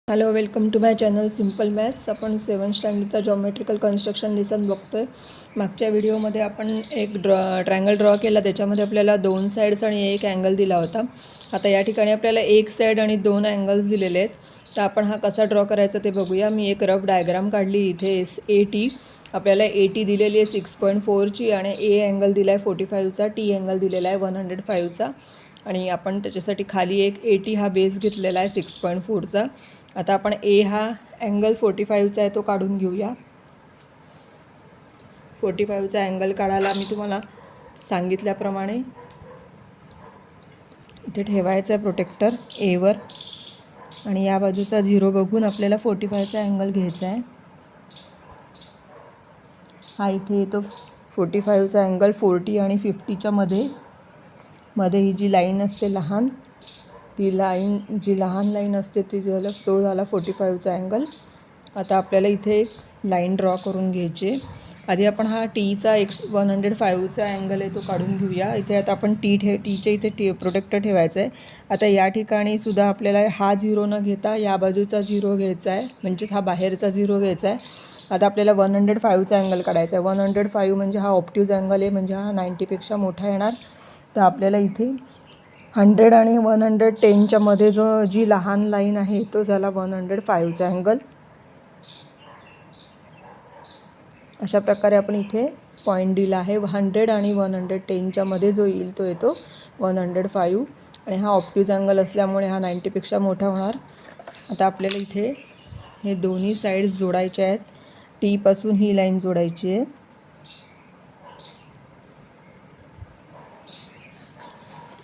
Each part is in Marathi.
Hello, welcome to my channel simple maths. आपण 7th स्टँडर्डचा जॉमेट्रिकल कन्स्ट्रक्शन लेसन बघतो आहे. मागच्या व्हिडिओमध्ये आपण एक ट्रायंगल ड्रॉ केला, त्याच्यामध्ये आपल्याला 2 साईड्स आणि एक अँगल दिला होता. आता या ठिकाणी आपल्याला एक साईड आणि 2 अँगल्स दिलेले आहेत. तर आपण हा कसा ड्रॉ करायचा ते बघूया. मी एक रफ डायग्राम काढली. इथे AT आपल्याला AT दिलेली आहे 6.4ची आणि A अँगल दिला आहे 45चा, T अँगल दिलेला आहे 105चा आणि आपण त्याच्यासाठी खाली एक AT हा बेस घेतलेला आहे 6.4चा. आता आपण A हा अँगल 45चा आहे तो काढून घेऊया. 45चा अँगल काढायला मी तुम्हाला सांगितल्याप्रमाणे इथे ठेवायचं आहे प्रोटेक्टर Aवर आणि या बाजूचा 0 बघून आपल्याला 45चा अँगल घ्यायचा आहे. हा इथे येतो 45चा अँगल 40 आणि 50च्या मध्ये ही जी लाईन असते लहान, ती लाईन जी लहान लाईन असते ती तो झाला 45चा अँगल. आता आपल्याला इथे एक लाईन ड्रॉ करून घ्यायची. आधी आपण हा टीचा 105चा अँगल आहे तो काढून घेऊया. इथे आता आपण टीच्या इथे प्रोटेक्टर ठेवायचं आहे. आता या ठिकाणी सुद्धा आपल्याला हा 0 न घेता या बाजूचा 0 घ्यायचा आहे, म्हणजेच हा बाहेरचा 0 घ्यायचा आहे. आता आपल्याला 105चा अँगल काढायचा आहे. 105 म्हणजे हा ऑप्ट्यूज अँगल आहे, म्हणजे हा 90पेक्षा मोठा येणार. तर आपल्याला इथे 100 आणि 110च्या मध्ये जी लहान लाईन आहे तो झाला 105चा अँगल. अशा प्रकारे आपण इथे पॉईंट दिला आहे. 100 आणि 110च्या मध्ये जो येईल तो येतो 105 आणि हा ऑप्ट्यूज अँगल असल्यामुळे हा 90पेक्षा मोठा होणार. आता आपल्याला इथे हे दोन्ही साईड्स जोडायचे आहेत. टीपासून ही लाईन जोडायची आहे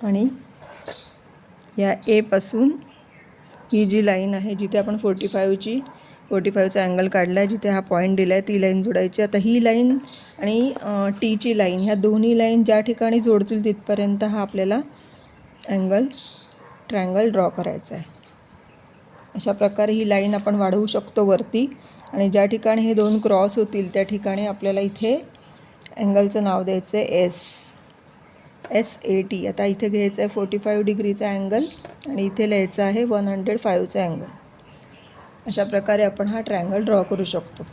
आणि या Aपासून ही जी लाईन आहे जिथे आपण 45चा अँगल काढला आहे, जिथे हा पॉईंट दिला आहे, ती लाईन जोडायची. आता ही लाईन आणि टीची लाईन ह्या दोन्ही लाईन ज्या ठिकाणी जोडतील तिथपर्यंत हा आपल्याला ट्रायंगल ड्रॉ करायचा आहे. अशा प्रकारे ही लाईन आपण वाढवू शकतो वरती आणि ज्या ठिकाणी हे दोन क्रॉस होतील त्या ठिकाणी आपल्याला इथे अँगलचं नाव द्यायचं आहे SAT. आता इथे घ्यायचं आहे 45 डिग्रीचा अँगल आणि इथे लिहायचं आहे 105चा अँगल. अशा प्रकारे आपण हा ट्रायंगल ड्रॉ करू शकतो.